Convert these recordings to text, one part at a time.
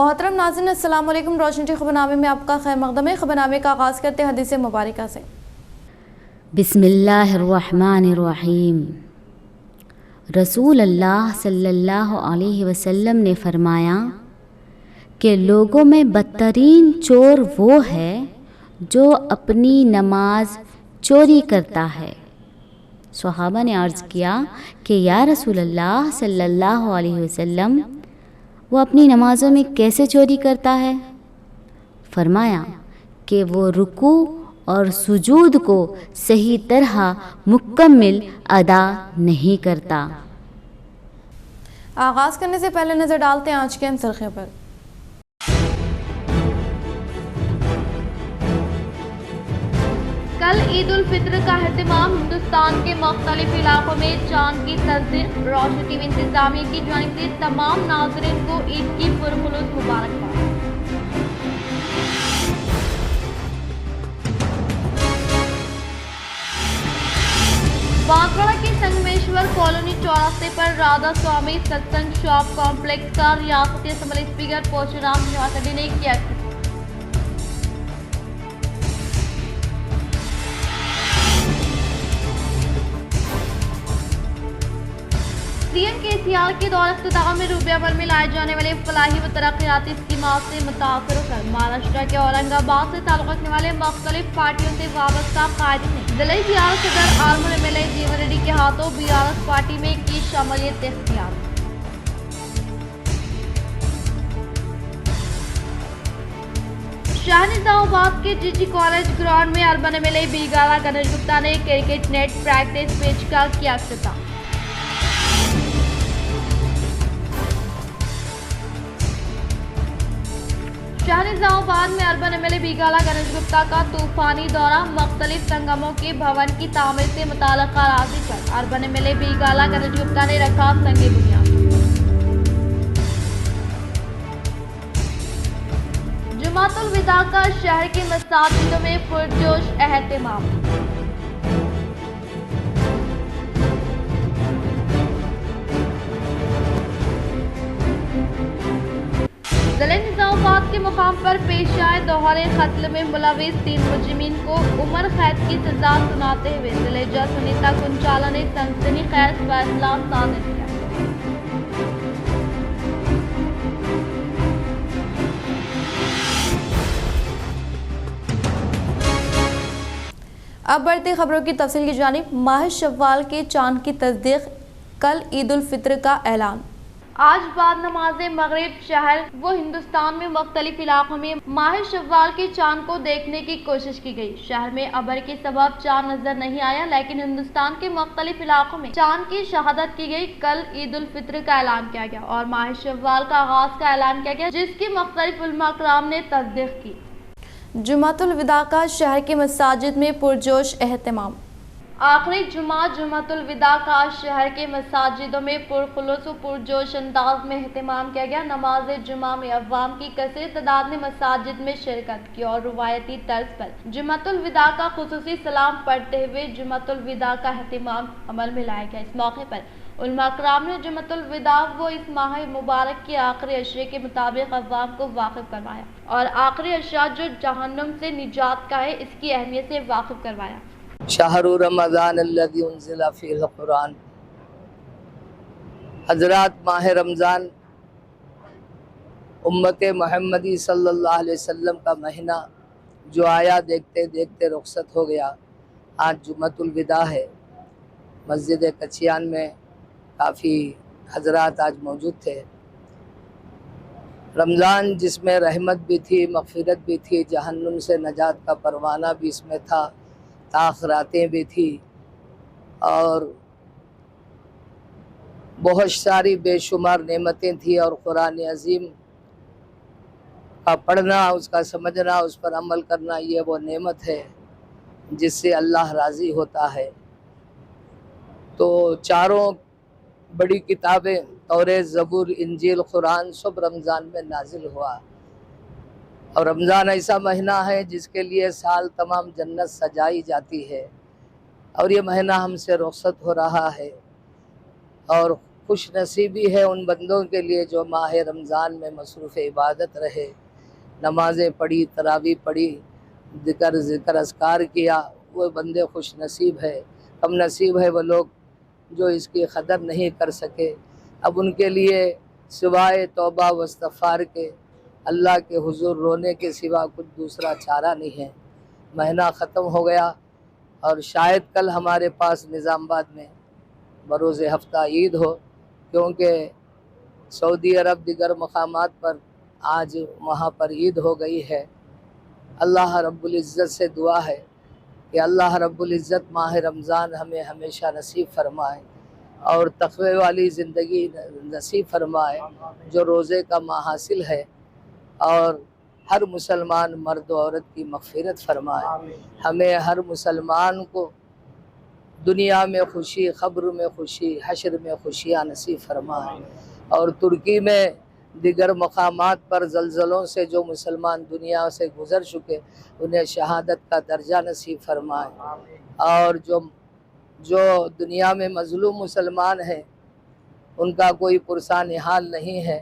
मोहतरम नाज़रीन, अस्सलाम वालेकुम। रोशन टी खबरनामे में आपका खैर मक़दम है। खबरनामे का आगाज़ करते हैं हदीस मुबारका से। बिस्मिल्लाहिर्रहमानिर्रहीम। रसूल अल्लाह सल्लल्लाहु अलैहि वसल्लम ने फरमाया कि लोगों में बदतरीन चोर वो है जो अपनी नमाज चोरी करता है। सहाबा ने अर्ज़ किया कि या रसूल अल्लाह सल्लल्लाहु अलैहि वसल्लम, वो अपनी नमाज़ों में कैसे चोरी करता है? फरमाया कि वो रुकू और सुजूद को सही तरह मुकम्मल अदा नहीं करता। आगाज़ करने से पहले नज़र डालते हैं आज के अहम सुर्ख़ियों पर। कल ईद उल फित्र का एहतमाम हिंदुस्तान के मुख्तलिफ इलाकों में चांद की तस्दीक। रोशन टीवी इंतजामिया की जानिब से तमाम नाज़रीन को ईद की पुरखुलूस मुबारकबाद। बांसवाड़ा के संगमेश्वर कॉलोनी चौराहे पर राधा स्वामी सत्संग शॉप कॉम्प्लेक्स का रियासती असम्बली स्पीकर परशुराम निवास ने किया। सीएम केसीआर के दौर इख्तिताम में रूबे अमल में लाए जाने वाले फलाही व तरक्याती स्कीमात से मुतासर होकर महाराष्ट्र के औरंगाबाद से ताल्लुक़ रखने वाले मुख्तलिफ पार्टियों से वाबस्ता कायदीन ने जिले बीआरएस सदर आलमूर एमएलए जीवन रेड्डी के हाथों बीआरएस पार्टी में की शमूलियत इख्तियार। शाहनिजामाबाद के जीजी कॉलेज ग्राउंड में अर्बन एमएलए बीगाला गणेश गुप्ता ने क्रिकेट नेट प्रैक्टिस मैच का किया इफ्तिताह। शाहनिजामाबाद में अर्बन एमएलए बीगाला गणेश गुप्ता का तूफानी दौरा। मुख्तलिफ संगमों के भवन की तामीर से मुताल्लिक़ अराज़ी पर अर्बन एमएलए बीगाला गणेश गुप्ता ने रखा संगे बुनियाद। जुमातुल विदा का शहर के मसाजिदों में पुरजोश एहतमाम। जिले निजामाबाद के मुकाम पर पेश आए दोहरे कत्ल में मुलविस 3 मुजरिमीन को उम्र कैद की सजा सुनाते हुए जिले जज सुनीता कुंचाला ने सनसनीखेज फैसला सादिर किया। अब बढ़ते खबरों की तफसील की जानिब। माह शव्वाल के चांद की तस्दीक, कल ईद उल फित्र का ऐलान। आज बाद नमाज मगरिब शहर व हिंदुस्तान में मुख्तलिफ इलाकों में माह शव्वाल के चांद को देखने की कोशिश की गई। शहर में अबर के सबब चांद नजर नहीं आया, लेकिन हिंदुस्तान के मुख्तलिफ इलाकों में चांद की शहादत की गई। कल ईद उल फित्र का ऐलान किया गया और माह शव्वाल का आगाज का ऐलान किया गया, जिसकी मुख्तलिफ उलमा कराम ने तस्दीक की। जुमातुल विदा का शहर के मसाजिद में पुरजोश एहतमाम। आखिरी जुमातुल विदा का शहर के मसाजिदों में पुरखुलूस व पुरजोश अंदाज में एहतमाम किया गया। नमाज जुमा में अवाम की कसीर तादाद ने मसाजिद में शिरकत की और रुवायती तर्ज पर जुमातुल विदा का खुसूसी सलाम पढ़ते हुए जुमातुल विदा का एहतमाम अमल में लाया गया। इस मौके पर उलमा कराम ने जुमातुल विदा व इस माह मुबारक के आखिरी अशरे के मुताबिक अवाम को वाकिफ करवाया और आखिरी अशरा जो जहन्नुम से निजात का है, इसकी अहमियत से वाकिफ करवाया। शाहरु रमज़ान अल्लज़ी उन्ज़िला फ़ीहिल क़ुरआन। हज़रात, माह रमज़ान उम्मत मोहम्मदी सल्लल्लाहु अलैहि वसल्लम का महीना जो आया देखते देखते रुखसत हो गया। आज जुम्मतुल विदा है। मस्जिद कचियान में काफ़ी हज़रात आज मौजूद थे। रमज़ान जिसमें रहमत भी थी, मग़फ़िरत भी थी, जहन्नुम से नजात का परवाना भी इसमें था, ताख़रातें भी थी और बहुत सारी बेशुमार नेमतें थी। और कुरान अज़ीम का पढ़ना, उसका समझना, उस पर अमल करना, ये वो नेमत है जिससे अल्लाह राज़ी होता है। तो चारों बड़ी किताबें तौरेत, ज़बूर, इंजील, कुरान सब रमज़ान में नाजिल हुआ। और रमज़ान ऐसा महीना है जिसके लिए साल तमाम जन्नत सजाई जाती है और ये महीना हमसे रुखसत हो रहा है और खुश नसीबी है उन बंदों के लिए जो माह रमज़ान में मसरूफ़ इबादत रहे, नमाज़ें पढ़ी, तरावी पढ़ी, ज़िक्र अस्कार किया। वो बंदे खुश नसीब है। कम नसीब है वो लोग जो इसकी कदर नहीं कर सके। अब उनके लिए सिवाय तौबा व इस्तिग़फ़ार के अल्लाह के हुज़ूर रोने के सिवा कुछ दूसरा चारा नहीं है। महीना ख़त्म हो गया और शायद कल हमारे पास निज़ामाबाद में बरोज़ हफ्ता ईद हो, क्योंकि सऊदी अरब दिगर मकामात पर आज वहाँ पर ईद हो गई है। अल्लाह रब्बुल इज़्ज़त से दुआ है कि अल्लाह रब्बुल इज़्ज़त माह रमज़ान हमें हमेशा नसीब फरमाए और तक़वे वाली ज़िंदगी नसीब फरमाए जो रोज़े का माहासिल है, और हर मुसलमान मर्द व औरत की मग़फ़िरत फरमाए। हमें हर मुसलमान को दुनिया में खुशी, ख़ब्र में खुशी, हश्र में खुशियाँ नसीब फरमाए। और तुर्की में दिगर मकामात पर ज़लज़लों से जो मुसलमान दुनिया से गुज़र चुके उन्हें शहादत का दर्जा नसीब फरमाए। और जो दुनिया में मज़लूम मुसलमान हैं उनका कोई पुरसा निहाल नहीं है,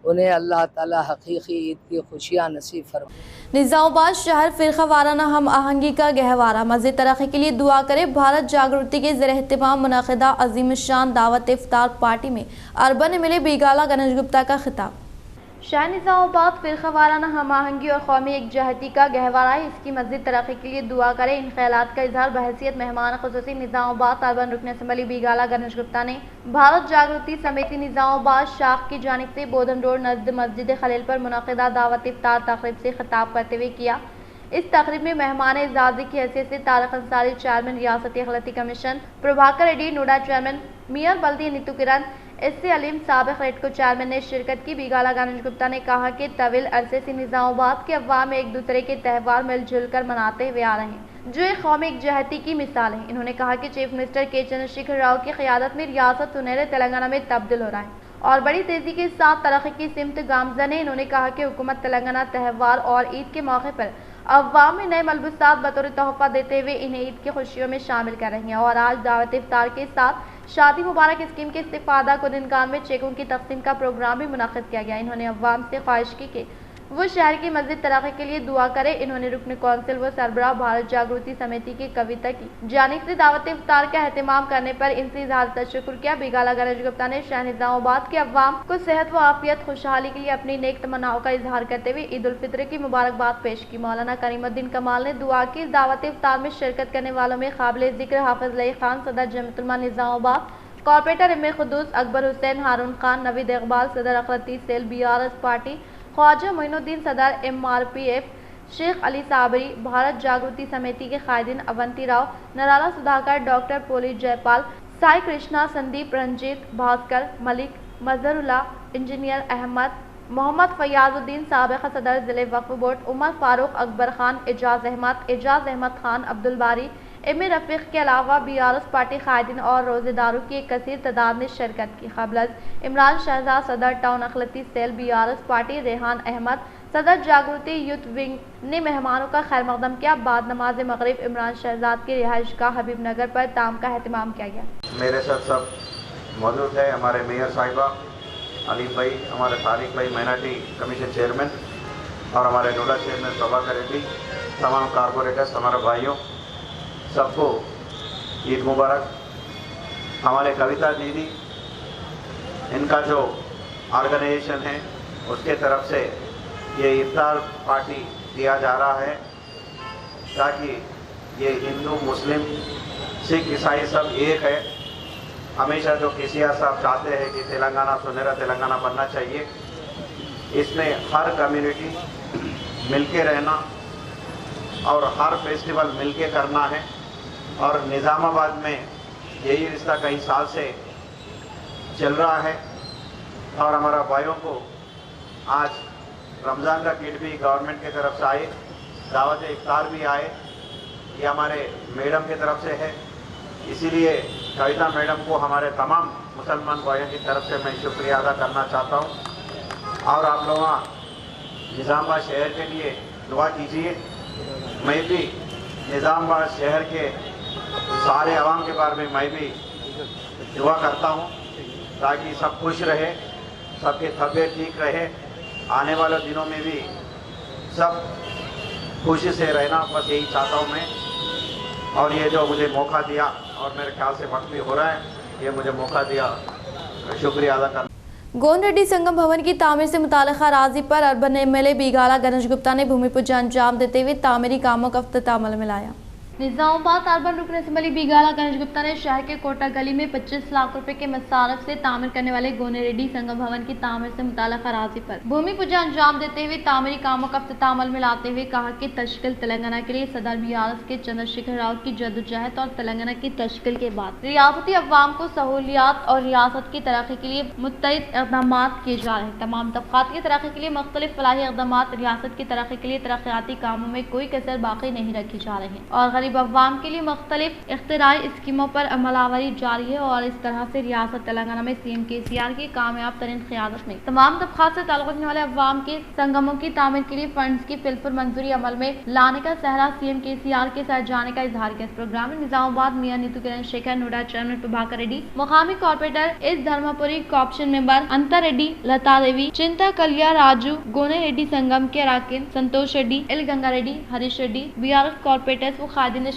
उन्हें अल्लाह ताला हकीकी ईद की खुशियाँ नसीब फरमाए। निज़ामाबाद शहर फ़िरक़ा वाराना हम आहंगी का गहवारा। मज़ीद तरक्की के लिए दुआ करें। भारत जागृति के ज़ेर एहतमाम मुनक़िदा अज़ीम शान दावत इफ्तार पार्टी में अर्बन मिले बीगाला गणेश गुप्ता का खिताब। शहर निज़ामाबाद फ़िरक़ा वाराना हम आहंगी और कौमी एकजहती का गहवारा है। इसकी मज़ीद तरक्की के लिए दुआ करें। इन ख़यालात का इज़हार बहैसियत मेहमान ख़ुसूसी निज़ामाबाद अर्बन रुकन असम्बली बीगाला गणेश गुप्ता ने भारत जागृति समिति निज़ामाबाद शाख की जानिब से बोधन रोड नज़द मस्जिद खलील पर मुनक़िदा दावत इफ्तार तक़रीब से खिताब करते हुए किया। इस तक़रीब में मेहमान एज़ाज़ी की हैसियत से तारिक अंसारी चेयरमैन रियासती अखिलती कमीशन, प्रभाकर रेड्डी नोडा चेयरमैन, मियां बल्दी नीतू किरण, इससे अलीम साबिक़ रेडको चेयरमैन ने शिरकत की। बीगाला गणेश गुप्ता ने कहा कि तवील अरसे से निज़ामाबाद के अवाम एक दूसरे के त्यौहार मिलजुल कर मनाते हुए आ रहे हैं, जो एक कौमी एकजहती की मिसाल है। इन्होंने कहा कि चीफ मिनिस्टर के चंद्रशेखर राव की क़यादत में रियासत सुनहरे तेलंगाना में तब्दील हो रहा है और बड़ी तेज़ी के साथ तरक्की की सिमत गामज़न है। इन्होंने कहा कि हुकूमत तेलंगाना त्यौहार और ईद के मौके पर अवाम में नए मलबूसात बतौर तोहफ़ा देते हुए इन्हें ईद की खुशियों में शामिल कर रही हैं। और आज दावत इफ्तार के साथ शादी मुबारक स्कीम के इस्तिफ़ादा कुनिनगान में चेकों की तक़सीम का प्रोग्राम भी मुनक़्क़िद किया गया। इन्होंने अवाम से ख्वाहिश की कि वो शहर की मज़ीद तरक्की के लिए दुआ करे। इन्होंने रुकन कौंसिल व सरबराह भारत जागृति समिति की कविता की जानिब से दावत इफ्तार का एहतमाम करने पर इनसे इज़हार तशक्कुर किया। बीगाला गणेश गुप्ता ने शहर निज़ामाबाद के अवाम को सेहत व आफियत खुशहाली के लिए अपनी नेक तमन्नाओं का इजहार करते हुए ईद उल फित्र की मुबारकबाद पेश की। मौलाना करीमुद्दीन कमाल ने दुआ की। इस दावत इफ्तार में शिरकत करने वालों में काबिल ज़िक्र हाफिज़ लई खान, सदर जमीयत उलमा निज़ामाबाद, कॉर्पोरेटर इमे खुदूस, अकबर हुसैन, हारून खान, नवीद इकबाल, सदर अखलती cell BRS party, Khwaja Moinuddin, सदर MRPF, शेख अली साबरी, भारत जागृति समिति के कायदीन अवंती राव, नराला सुधाकर, डॉक्टर पोली जयपाल, साई कृष्णा, संदीप, रंजीत, भास्कर, मलिक, मजहरुल्ला, इंजीनियर अहमद, मोहम्मद फयाजुद्दीन, साबिक़ सदर ज़िले वक्फ बोर्ड, उमर फारूक, अकबर खान, एजाज अहमद खान, अब्दुल बारी, इमे रफ़ीक के अलावा BRS पार्टी कायदीन और रोज़ेदारों की एक कसीर तादाद ने शिरकत की। क़ब्ल इमरान शहजाद, सदर टाउन अखलती cell BRS party, Rehan Ahmed, सदर जागृति यूथ विंग ने मेहमानों का खैर मकदम किया। बाद नमाज मगरिब इमरान शहजाद की रिहाइश गाह हबीब नगर पर ताम का एहतमाम किया गया। मेरे साथ सब मौजूद है, हमारे मेयर साहिबा अलीम भाई, हमारे तारिक भाई माइनॉरिटी कमीशन चेयरमैन और हमारे नोडा चेयरमैन प्रभाकर रेड्डी, तमाम कारपोरेटर्स, हमारे भाइयों, सबको ईद मुबारक। हमारे कविता दीदी, इनका जो ऑर्गेनाइजेशन है उसके तरफ से ये इफ्तार पार्टी दिया जा रहा है ताकि ये हिंदू, मुस्लिम, सिख, ईसाई सब एक है। हमेशा जो केसीआर साहब चाहते हैं कि तेलंगाना सुनहरा तेलंगाना बनना चाहिए, इसमें हर कम्युनिटी मिलके रहना और हर फेस्टिवल मिलके करना है। और निज़ामाबाद में यही रिश्ता कई साल से चल रहा है और हमारा भाइयों को आज रमज़ान का किट भी गवर्नमेंट की तरफ से आए, दावत इफ्तार भी आए, ये हमारे मैडम की तरफ से है। इसीलिए कविता मैडम को हमारे तमाम मुसलमान भाइयों की तरफ से मैं शुक्रिया अदा करना चाहता हूँ। और आप लोग निज़ामाबाद शहर के लिए दुआ कीजिए। मैं भी निज़ामाबाद शहर के सारे अवाम के बारे में मैं भी दुआ करता हूँ ताकि सब खुश रहे, सबकी तबीयत ठीक रहे, आने वाले दिनों में भी सब खुशी से रहना, बस यही चाहता हूँ मैं। और ये जो मुझे मौका दिया, और मेरे ख्याल से वक्त भी हो रहा है, ये मुझे मौका दिया, शुक्रिया अदा कर। गोंड रेड्डी संगम भवन की तामीर से मुताल्लिक़ा राजी पर अर्बन एमएलए बीगाला गणेश गुप्ता ने भूमि पूजन अंजाम देते हुए तामीरी कामों का इफ्तिताह अमल में लाया। निजामाबाद अर्बन रुकन असम्बली बीगाला गणेश गुप्ता ने शहर के कोटा गली में 25 लाख रुपए के मसारफ से तामीर करने वाले गोंड रेड्डी संगम भवन की तामीर से मुताल्लिक़ा राजी पर भूमि पूजन अंजाम देते हुए तामीरी कामों का इफ्तिताह अमल में लाते हुए कहा कि तश्कील तेलंगाना के लिए सदर बीआरएस के चंद्रशेखर राव की जद्दोजहद और तेलंगाना की तश्कील के बाद रियासती अवाम को सहूलियात और रियासत की तरक्की के लिए मुत्तहिद इक़दाम किए जा रहे हैं। तमाम तबक़ात की तरक्की के लिए मुख्तलिफ फलाही इक़दाम, रियासत की तरक्की के लिए तरक्याती कामों में कोई कसर बाकी नहीं रखी जा रही है और गरीब अवाम के लिए मुख्तलिफ इख्तिराई स्कीमों पर अमलावरी जारी है। और इस तरह से रियासत तेलंगाना में सीएम केसीआर की कामयाब तरीन क़यादत में तमाम तबक़ात से ताल्लुक़ रखने वाले अवाम के संगमों की तामीर के लिए फंड्स की फिलफुल मंजूरी अमल में लाने का सहरा सीएम केसीआर के साथ जाने का इजहार किया। इस प्रोग्राम में निजामाबाद मियां नीतू किरण शेखर, नोडा चेयरमैन प्रभाकर रेड्डी, मुकामी corporator S Dharmapuri, corporation member अंतर रेड्डी, लता देवी, चिंता कलिया, राजू, गोने रेड्डी संगम के अराकीन, Santosh Reddy, L Ganga Reddy, Harish Reddy, BRS corporators व कायदीन ने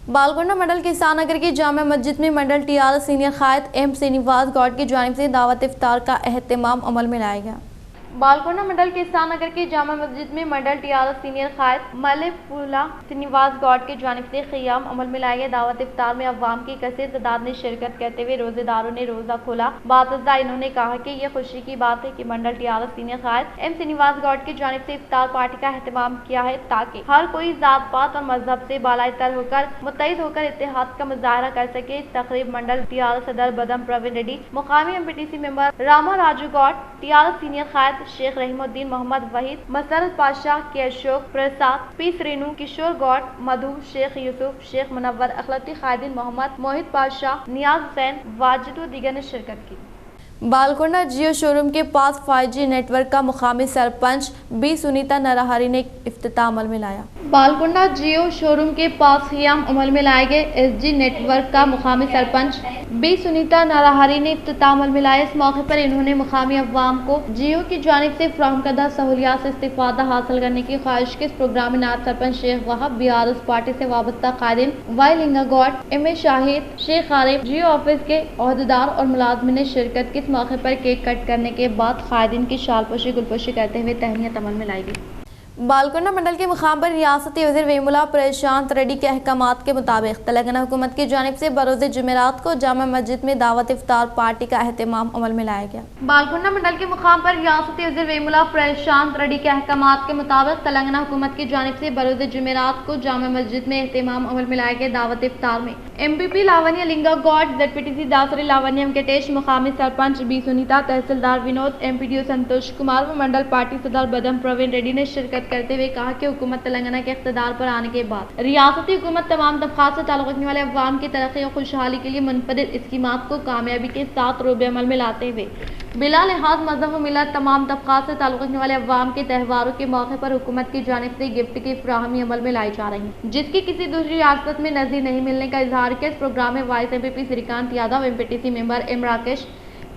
बालगोंडा मंडल किसान नगर की जामा मस्जिद में मंडल टीआरएस सीनियर कायद एम श्रीनिवास गौड की जानिब से दावत इफ्तार का एहतमाम अमल में लाया गया। बालकोंडा मंडल किसान नगर की जामा मस्जिद में मंडल टीआरएस सीनियर कायद मलिफुल्ला श्रीनिवास गौड की जानिब से क़याम अमल में लाए गए दावत इफ्तार में अवाम की कसीर तादाद ने शिरकत करते हुए रोजेदारों ने रोजा खोला। बातज़ा इन्होंने कहा कि यह खुशी की बात है कि मंडल टीआरएस सीनियर कायद एम श्रीनिवास गौड की जानिब से इफ्तार पार्टी का एहतमाम किया है ताकि हर कोई जात पात और मजहब से बालातर होकर मुत्तहिद होकर इत्तेहाद का मुजाहरा कर सके। इस तकरीब मंडल टीआरएस सदर बदम प्रवीण रेड्डी, मुकामी MPTC member Rama Raju Goud, TRS senior कायद शेख रहीमुद्दीन मोहम्मद वहीद, मसरत पाशाह के अशोक प्रसाद, पी श्रीनू, किशोर गौड, मधु, शेख यूसुफ, शेख मुनव्वर, अखलती कायदीन मोहम्मद मोहित पाशाह, नियाज हुसैन, वाजिद व दीगर ने शिरकत की। बालकोंडा जियो शोरूम के पास 5G नेटवर्क का मुकामी सरपंच बी सुनीता नरहरी ने इफ्तिताह अमल में लाया। बालकोंडा जियो शोरूम के पास क़याम अमल में लाए गए SG नेटवर्क का मुकामी सरपंच बी सुनीता नरहरी ने इफ्तिताह अमल में लाया। इस मौके पर इन्होंने मुकामी अवाम को जियो की जानिब से फ्राहम करदा सहूलियात से इस्तिफादा हासिल करने की ख्वाहिश के इस प्रोग्राम में नायब सरपंच शेख वहाब, बीआरएस पार्टी से वाबस्ता कायदीन Y Linga Goud, M A Shahid, Sheikh Arif, जियो ऑफिस के अहदेदार और मुलाजमिन ने शिरकत की। इस मौके पर केक कट करने के बाद कायदीन की शालपोशी गुलपोशी करते हुए तहनीत अमल में लाई गई। बालकोंडा मंडल के मुकाम पर रियासती वज़ीर वेमुला प्रशांत रेड्डी के अहकामात के मुताबिक तेलंगाना हुकूमत की जानिब से बरोज़ जुमेरात को जामा मस्जिद में दावत इफ्तार पार्टी का एहतमाम अमल में लाया गया। बालकोंडा मंडल के मुकाम पर रियासती वज़ीर वेमुला प्रशांत रेड्डी के अहकामात के मुताबिक तेलंगाना हुकूमत की जानिब से बरोज़ जुमेरात को जामा मस्जिद में एहतमाम अमल में लाया गया। दावत इफ्तार में MPP लावण्य लिंगा गौड, ZPTC दासरी लावण्य वेंकटेश, मुकामी सरपंच बी सुनीता, तहसीलदार विनोद, MPDO संतोष कुमार व मंडल पार्टी सदर बदम प्रवीण रेड्डी ने शिरकत करते हुए कहा कि हुकूमत तेलंगाना के इख्तिदार पर आने के बाद रियासती हुकूमत तमाम तबक़ात से ताल्लुक़ रखने वाले अवाम की तरक्की और खुशहाली के लिए मुनफ़रिद स्कीमात को कामयाबी के साथ रोबे अमल में लाते हुए बिला लिहाज मजहब व मिलत तमाम तबक़ात से ताल्लुक़ रखने वाले अवाम के त्योहारों के मौके पर हुकूमत की जानिब से गिफ्ट की फ्राहमी अमल में लाई जा रही है, जिसकी किसी दूसरी रियासत में नज़ीर नहीं मिलने का इजहार किया। इस प्रोग्राम में vice MPP Srikanth Yadav, MPTC member M Rakesh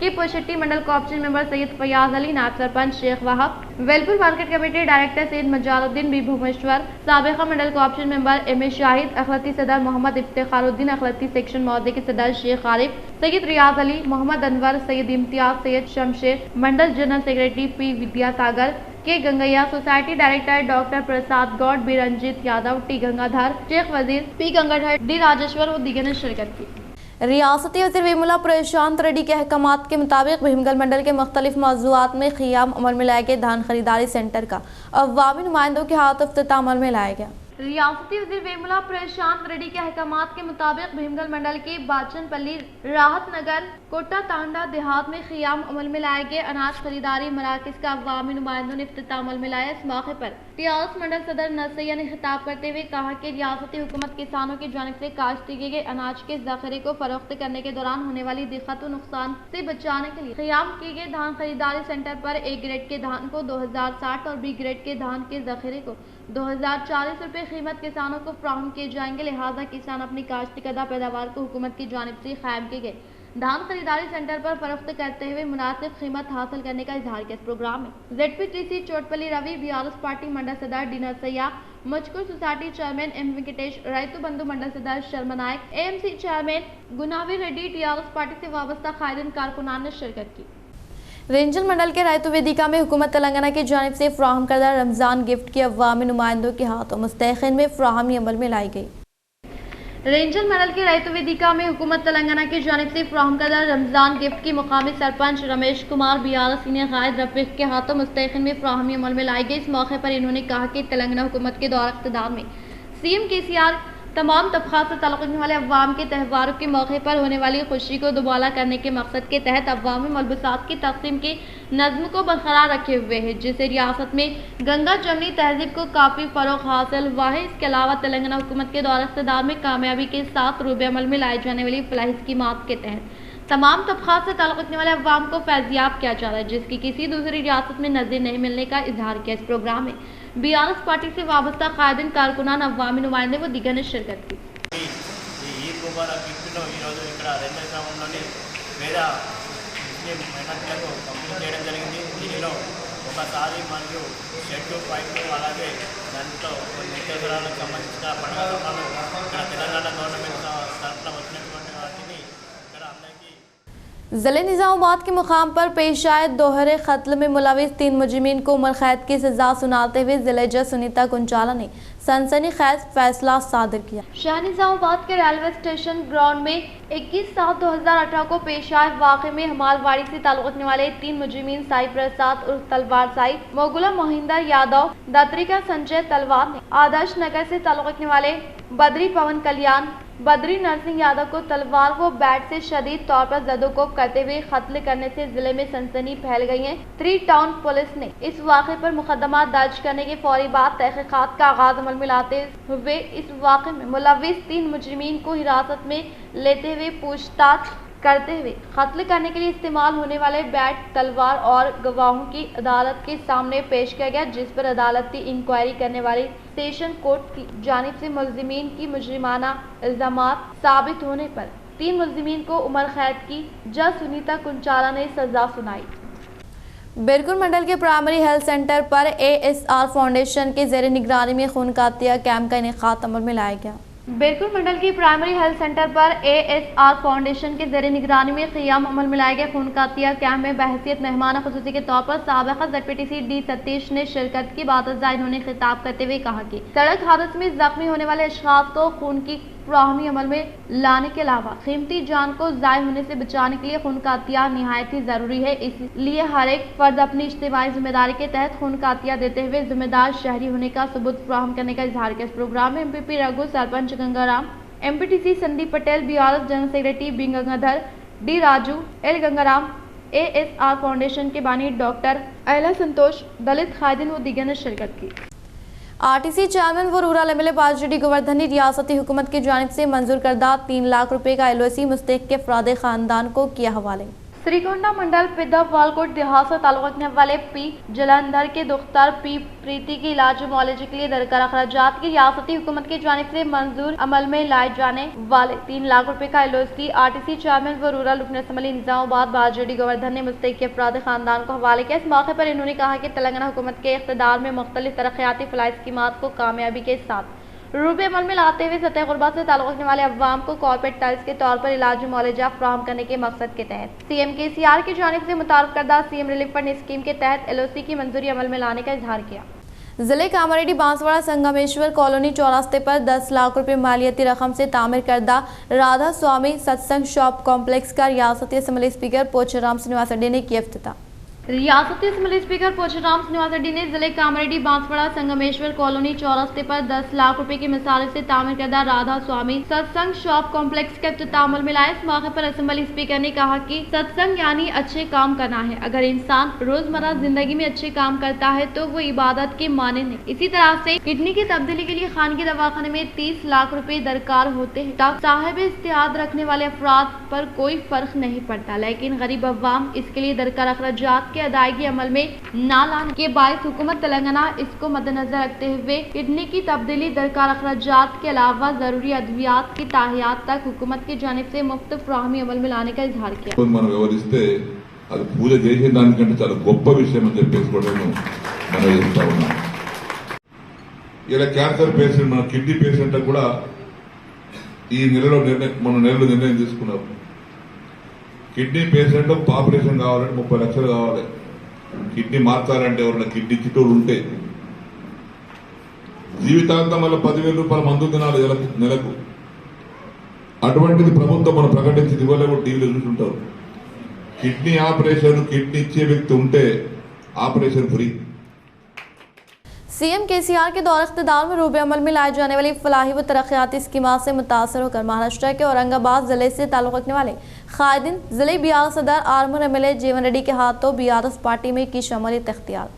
K Poshetty, mandal corporation member Syed Fayaz Ali, नायब sarpanch Sheikh Wahab, Velpur market committee director Syed Majaluddin B Bhumeshwar, साबिका mandal corporation member M A Shahid, अखलती सदर मोहम्मद इफ्तिखारुद्दीन, अखलती सेक्शन मौजे के सदर Sheikh Arif, Syed Riyaz Ali, Mohammed Anwar, Syed Imtiaz, Syed Shamsher, mandal general secretary P Vidyasagar, K Gangaiah, society director doctor प्रसाद गौड, बी रंजीत यादव, टी गंगाधर, शेख वजीर, पी गंगाधर, डी राजेश्वर व दीगर ने शिरकत की। रियासती वज़ीर वेमुला प्रशांत रेड्डी के अहकामात के मुताबिक भीमगल मंडल के मुख्तलिफ मौज़ूआत में क़याम अमल में लाए गए धान खरीदारी सेंटर का अवामी नुमाइंदों के हाथ इफ्तिताह अमल में लाया गया। रियासती वज़ीर वेमुला प्रशांत रेड्डी के अहकामात के मुताबिक भीमगल मंडल के बाचनपल्ली, राहत नगर, कोटा तांडा देहात में क़याम अमल में लाए गए अनाज खरीदारी मराकज़ का अवामी नुमाइंदों ने इफ्तिताह अमल में लाया। इस मौके पर टीआरएस मंडल सदर नसैया ने खिताब करते हुए कहा कि रियासती हुकूमत किसानों की जानिब से काश्त किए गए अनाज के ज़ख़ीरे को फरोख्त करने के दौरान होने वाली दिक्कत व नुकसान से बचाने के लिए क़याम किए गए धान खरीदारी सेंटर पर A ग्रेड के धान को 2060 और B ग्रेड के धान के ज़ख़ीरे को 2040 रुपये कीमत किसानों को फ्राहम किए जाएंगे। लिहाजा किसान अपनी काश्तकर्दा पैदावार को हुकूमत की जानिब से कायम किए गए धान खरीदारी सेंटर पर फरोख्त करते हुए मुनासिब कीमत हासिल करने का इजहार किया। इस प्रोग्राम में ZP3C Chotpalli Ravi, BRS party mandal सदर डिनर Sayyad, Machkur society chairman M Venkatesh, Rythu Bandhu mandal सदर Sharma Nayak, AMC chairman Gunavi Reddy, TRS party से वाबस्ता कायदीन कारकुनान ने शिरकत की। रेंजल मंडल के रायतु वेदिका में हुकूमत तेलंगाना की जानिब से फ्राहम करदा रमज़ान गिफ्ट की अवामी नुमाइंदों के हाथों मुस्तैखिन में फ्राहमी अमल में लाई गई। रेंजल मंडल की रायतु वेदिका में हुकूमत तेलंगाना की जानिब से फ्राहम करदा रमज़ान गिफ्ट की मुकामी सरपंच रमेश कुमार BRS सीनियर कायद रफीक के हाथों मुस्तैखिन में फ्राहमी अमल में लाई गई। इस मौके पर इन्होंने कहा कि तेलंगाना हुकूमत के दौर इक़्तिदार में CM KCR तमाम तबक़ात से ताल्लुक़ रखने वाले अवाम के त्यौहारों के मौके पर होने वाली खुशी को दुबाला करने के मकसद के तहत अवामी मलबूसात की तक़सीम के नज़्म को बरकरार रखे हुए है, जिससे रियासत में गंगा जमनी तहजीब को काफ़ी फ़रोग़ हासिल हुआ है। इसके अलावा तेलंगाना हुकूमत के दौर इक़्तिदार में कामयाबी के साथ रूबे अमल में लाई जाने वाली फलाही स्कीमात के तहत तमाम तबक़ात से ताल्लुक़ रखने वाले अवाम को फैज़याब किया जा रहा है, जिसकी किसी दूसरी रियासत में नज़ीर नहीं मिलने का इजहार किया। इस प्रोग्राम में BRS पार्टी से वाबस्ता कायदीन कारकुनान अवामी नुमाइंदे व दिगर ने शिरकत की। ఈద్ ముబారక్ గిఫ్ట్ను ఈరోజు ఇక్కడ రెండో గ్రామంలోని పేద ముస్లిం మైనార్టీలకు పంపిణీ చేయడం జరిగింది। దీనిలో ఒక సారీ మరియు షర్టు పైపు అలాగే దాంట్లో కొన్ని నిత్యావసరాలకు సంబంధించిన పండుగ సామాన్లు ఇక్కడ తెలంగాణ గవర్నమెంట్ తరఫున వచ్చినటువంటి వాటిని ఇక్కడ అందరికీ ज़िले निज़ामाबाद के मुकाम पर पेश आए दोहरे कत्ल में मुलविस 3 मुजरिमीन को उम्र कैद की सजा सुनाते हुए जिले जज सुनीता कुंचाला ने सनसनीखेज फैसला सादर किया। शाह निज़ामाबाद के रेलवे स्टेशन ग्राउंड में 21/7/2018 को पेश आए वाक़े में हमालवाड़ी से ताल्लुक़ रखने वाले 3 मुजरिमीन साई प्रसाद उर्फ तलवार साई, मोगुला मोहिंदर यादव, दात्रिका संजय तलवार ने आदर्श नगर से ताल्लुक़ रखने वाले बद्री पवन कल्याण, बद्री नरसिंह यादव को तलवार व बैट से शदीद तौर पर जदोकोब करते हुए कत्ल करने से जिले में सनसनी फैल गई है। 3 टाउन पुलिस ने इस वाक़े पर मुकदमा दर्ज करने के फौरी बाद तहक़ीक़ात का आगाज अमल में लाते हुए इस वाक़े में मुलविस 3 मुजरिमीन को हिरासत में लेते हुए पूछताछ करते हुए कत्ल करने के लिए इस्तेमाल होने वाले बैट, तलवार और गवाहों की अदालत के सामने पेश किया गया, जिस पर अदालती इंक्वायरी करने वाली सेशन कोर्ट की जानिब से मुलजिमीन की मुजरिमाना इल्ज़ामात साबित होने पर 3 मुलजिमीन को उम्र कैद की जज सुनीता कुंचाला ने सजा सुनाई। बिरकुल मंडल के प्राइमरी हेल्थ सेंटर पर ASR फाउंडेशन के ज़ेर निगरानी में खून का अतिया कैंप का इनेकाद अमल में लाया गया। बिरकुल मंडल की प्राइमरी हेल्थ सेंटर पर ASR फाउंडेशन के ज़ेर निगरानी में क़ियाम अमल में लाए गए खून का अतिया कैंप में बहसियत मेहमान ख़ुसूसी के तौर पर साबिक़ा ZPTC D सतीश ने शिरकत की। बात इन्होंने खिताब करते हुए कहा कि सड़क हादसे में जख्मी होने वाले अशख़ास को खून की फ्राहमी अमल में लाने के अलावा कीमती जान को ज़ाय होने से बचाने के लिए खून का अतिया निहायत ही ज़रूरी है। इसलिए हर एक फर्द अपनी इज्तिमाई जिम्मेदारी के तहत खून का अतिया देते हुए जिम्मेदार शहरी होने का सबूत फ्राहम करने का इजहार किया। इस प्रोग्राम में MPP Raghu, sarpanch Gangaram, MPTC Sandeep Patel, BRS general secretary B Gangadhar, D Raju, L Gangaram, ASR foundation के बानी डॉक्टर अहला संतोष, दलित कायदीन व दिगर ने शिरकत की। RTC चेयरमैन व रूरल MLA बाजडी गोवर्धन ने रियासती हुकूमत की जानिब से मंजूर करदा 3 लाख रुपए का LOC मुस्तहिक के अफराद खानदान को किया हवाले। श्रीगोंडा मंडल पिदा वालकोट देहात से ताल्लुक़ रखने वाले P जलंधर के दुख्तार P प्रीति के इलाज मुआलजे के लिए दरकार अखराजात की रियासती हुकूमत की जानिब से मंजूर अमल में लाए जाने वाले 3 लाख रुपए का LOC RTC चेयरमैन व रूरल रुकन असम्बली निज़ामाबाद बाजडी गोवर्धन ने मुस्तहिक के अफराद खानदान को हवाले किया। इस मौके पर इन्होंने कहा कि तेलंगाना हुकूमत के इक़्तिदार में मुख्तलिफ तरक्याती फलाही स्कीमात को कामयाबी के साथ रूबे अमल में लाते हुए सतह गुरबत से ताल्लुक़ रखने वाले अवाम को कॉर्पोरेट टैक्स के तौर पर इलाज मुआलजा फ्राहम करने के मकसद के तहत CM KCR की जानिब से मुतारफ़ करदा CM रिलीफ फंड स्कीम के तहत LOC की मंजूरी अमल में लाने का इजहार किया। जिले कामारेड्डी बांसवाड़ा संगमेश्वर कॉलोनी चौरास्ते पर 10 लाख रुपए मालियती रकम से तामीर करदा राधा स्वामी सत्संग शॉप कॉम्प्लेक्स का रियासती असम्बली स्पीकर पोचराम श्रीनिवास रेड्डी ने किया इफ्तिताह। रियासती असम्बली स्पीकर पोचराम श्रीनिवास रेड्डी ने जिले कामारेड्डी बांसवाड़ा संगमेश्वर कॉलोनी चौरास्ते पर 10 लाख रुपए की मिसाल से तामीर करदा राधा स्वामी सत्संग शॉप कॉम्प्लेक्स का इफ्तिताह अमल में लाया। इस मौके पर असम्बली स्पीकर ने कहा कि सत्संग यानी अच्छे काम करना है। अगर इंसान रोजमर्रा जिंदगी में अच्छे काम करता है तो वो इबादत के माने नहीं। इसी तरह से किडनी की तब्दीली के लिए खानगी दवाखाने में 30 लाख रुपए दरकार होते हैं। तब साहिब इस्तियाद रखने वाले अफराद पर कोई फर्क नहीं पड़ता, लेकिन गरीब अवाम इसके लिए दरकार अखराजात के की अदायगी अमल में न लाने के बायस हुकूमत तेलंगाना इसको मद्देनजर रखते हुए किडनी की तब्दीली, दरकार अखराजात के अलावा जरूरी अद्वियात की ताहियात तक हुकूमत की जानिब से मुफ्त फ्राहमी अमल में लाने का इजहार किया। మనం వివరిస్తే అది పూజ చేసే దానికంటే చాలా గొప్ప విషయం అని చెప్పేసి కూడా నేను మనం చెప్తా ఉన్నాను. ఇలా క్యాన్సర్ పేషెంట్, మన కిడ్నీ పేషెంట్ కూడా ఈ నెలలో నిర్ణయం తీసుకున్నారు. కిడ్నీ పేషెంట్ ఆపరేషన్ కావాలంటే 30 లక్షలు కావాలి. కిడ్నీ మార్చాలంటే ఎవరైనా కిడ్నీ చిట్టూరు ఉంటే జీవితాంతం వల్ల 10,000 రూపాయల మందు తినాలి నెలకు. అటువంటిది ప్రభుత్వం మనం ప్రకటించింది ఇవ్వలే, కూడా టీవీలో చూస్తుంటారు. కిడ్నీ ఆపరేషన్, కిడ్నీ ఇచ్చే వ్యక్తి ఉంటే ఆపరేషన్ ఫ్రీ. सीएम केसीआर के दौर इख्तिदार में रूबे अमल में लाई जाने वाली फलाही व तरक्याती स्कीमात से मुतासर होकर महाराष्ट्र के औरंगाबाद जिले से ताल्लुक रखने वाले कायदीन जिले बीआरएस सदर आर्मर एमएलए जीवन रेड्डी के हाथों बीआरएस पार्टी में की शमूलियत इख्तियार।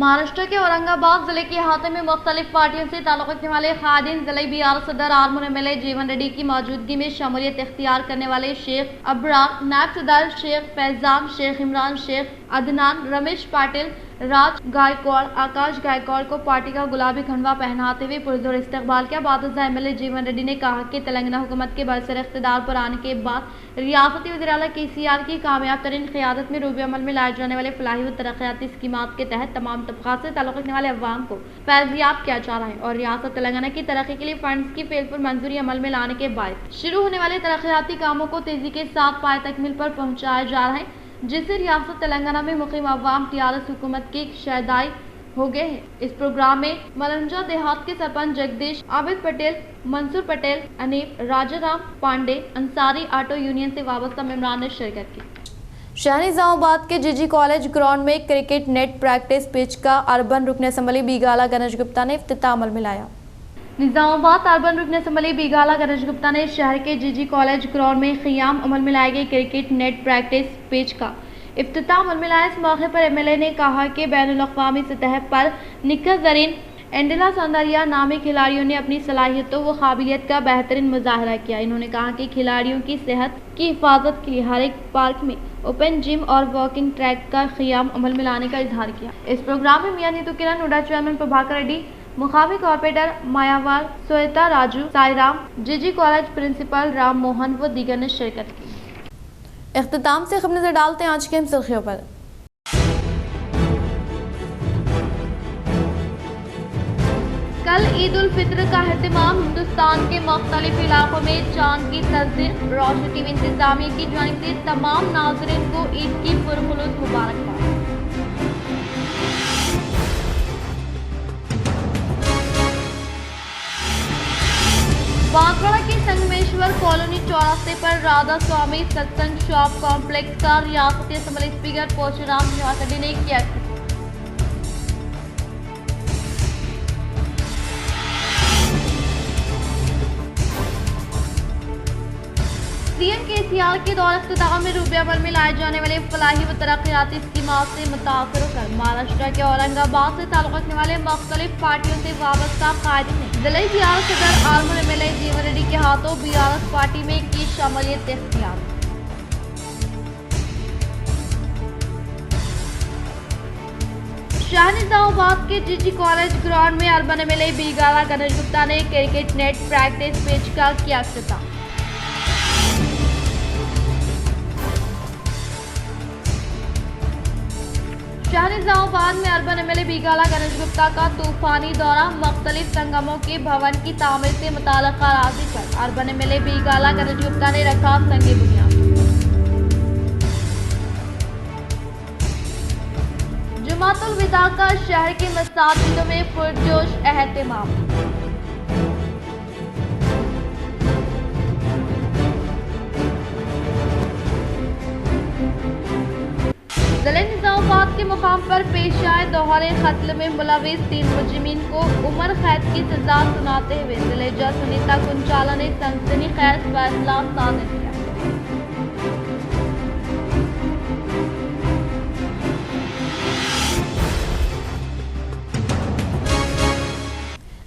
महाराष्ट्र के औरंगाबाद जिले के अहाते में मुख्तलिफ पार्टियों से ताल्लुक रखने वाले खादिन जिले बीआरएस सदर आर्मर एमएलए जीवन रेड्डी की मौजूदगी में शमूलियत इख्तियार करने वाले शेख अब्रार, नायब सदर शेख फैजान, शेख इमरान, शेख अदनान, रमेश पाटिल, राज गायकवाड़, आकाश गायकवाड़ को पार्टी का गुलाबी खंडवा पहनाते हुए पुरजोर इस्तकबाल किया। बाद एमएलए जीवन रेड्डी ने कहा कि तेलंगाना हुकूमत के बरसर इख्तिदार पर आने के बाद रियासती वज़ीर-ए-आला केसीआर की कामयाब तरीन क़ियादत में रूबे अमल में लाए जाने वाले फलाही व तरक्याती स्कीमात के तहत तमाम तबक़ात से ताल्लुक़ रखने वाले अवाम को फैज़याब किया जा रहा है और रियासत तेलंगाना की तरक्की के लिए फंड्स की फेल पर मंजूरी अमल में लाने के बाद शुरू होने वाले तरक्याती कामों को तेजी के साथ पाए तकमील पर पहुँचाया जा रहा है, जिससे रियासत तेलंगाना में मुक़ीम अवाम टीआरएस हुकूमत की शहदाई हो गए हैं। इस प्रोग्राम में मलंजा देहात के सरपंच जगदीश, आबिद पटेल, मंसूर पटेल, अनीफ, राजाराम पांडे, अंसारी ऑटो यूनियन से वाबस्ता मेंबरान ने शिरकत की। शहरी निजामाबाद के जीजी कॉलेज ग्राउंड में क्रिकेट नेट प्रैक्टिस पिच का अर्बन रुकन असम्बली बीगाला गणेश गुप्ता ने इफ्तिताह अमल में लाया। निजामाबाद अर्बन रुकन असम्बली बीगाला गणेश गुप्ता ने शहर के जीजी कॉलेज ग्राउंड में क़ियाम अमल में लाए गए क्रिकेट नेट प्रैक्टिस पिच का इफ्तिताह अमल में लाया। इस मौके पर एमएलए ने कहा कि बैनुल-अक़वामी सतह पर निखर ज़रीन एंडेला सौंदर्या नामी खिलाड़ियों ने अपनी सलाहियतों व काबिलियत का बेहतरीन मुजाहरा किया। इन्होंने कहा कि खिलाड़ियों की सेहत की हिफाजत के लिए हर एक पार्क में ओपन जिम और वॉकिंग ट्रैक का क़ियाम अमल में लाने का इजहार किया। इस प्रोग्राम में मियां नीतू किरण, नोडा चेयरमैन प्रभाकर रेड्डी, मुखावी कॉर्पोरेटर मायावाल, सोएता राजू, साईराम, जीजी कॉलेज प्रिंसिपल राम मोहन व दीगर ने शिरकत की। इख्तिताम से खबर नजर डालते हैं आज की अहम सुर्खियों पर। कल ईद उल फित्र का एहतमाम हिंदुस्तान के मुख्तलिफ इलाकों में चांद की तस्दीर। रोशनी टीवी इंतजामिया की जानिब से तमाम नाज़रीन को ईद की पुरखुलूस मुबारकबाद। बांसवाड़ा के संगमेश्वर कॉलोनी चौराहे पर राधा स्वामी सत्संग शॉप कॉम्प्लेक्स का रियासती असम्बली स्पीकर पोचुराम रेड्डी ने किया। सीएम केसीआर के दौर इख्तिदार में रूबे अमल में लाए जाने वाले फलाही व तरक्याती स्कीमात से मुतासर होकर महाराष्ट्र के औरंगाबाद से ताल्लुक़ रखने वाले मुख्तलिफ पार्टियों से वाबस्ता कायदीन ने जिले बीआरएस सदर आर्मर एमएलए जीवन रेड्डी के हाथों बीआरएस पार्टी में की शमूलियत इख्तियार। शहर निजामाबाद के जीजी कॉलेज ग्राउंड में अर्बन एमएलए बीगाला गणेश गुप्ता ने क्रिकेट नेट प्रैक्टिस पिच का किया इफ्तिताह। शहर निजामाबाद में अर्बन एमएलए बीगाला गणेश गुप्ता का तूफानी दौरा। मुख्तलिफ संगमों के भवन की तामीर से मुताल्लिक़ अराज़ी पर अर्बन एमएलए बीगाला गणेश गुप्ता ने रखा संगे बुनियाद। जुमातुल विदा का शहर के मसाजिदों में पुरजोश एहतमाम। जिले निजामाबाद के मुकाम पर पेश आए दोहरे कत्ल में मुलविस 3 मुजरिमीन को उम्र कैद की सजा सुनाते हुए जिले जज सुनीता कुंचाला ने सनसनीखेज फैसला सादिर किया।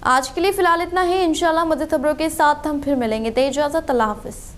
आज के लिए फिलहाल इतना ही। इंशाल्लाह मज़ीद खबरों के साथ हम फिर मिलेंगे। इजाज़त, अल्लाह हाफ़िज़।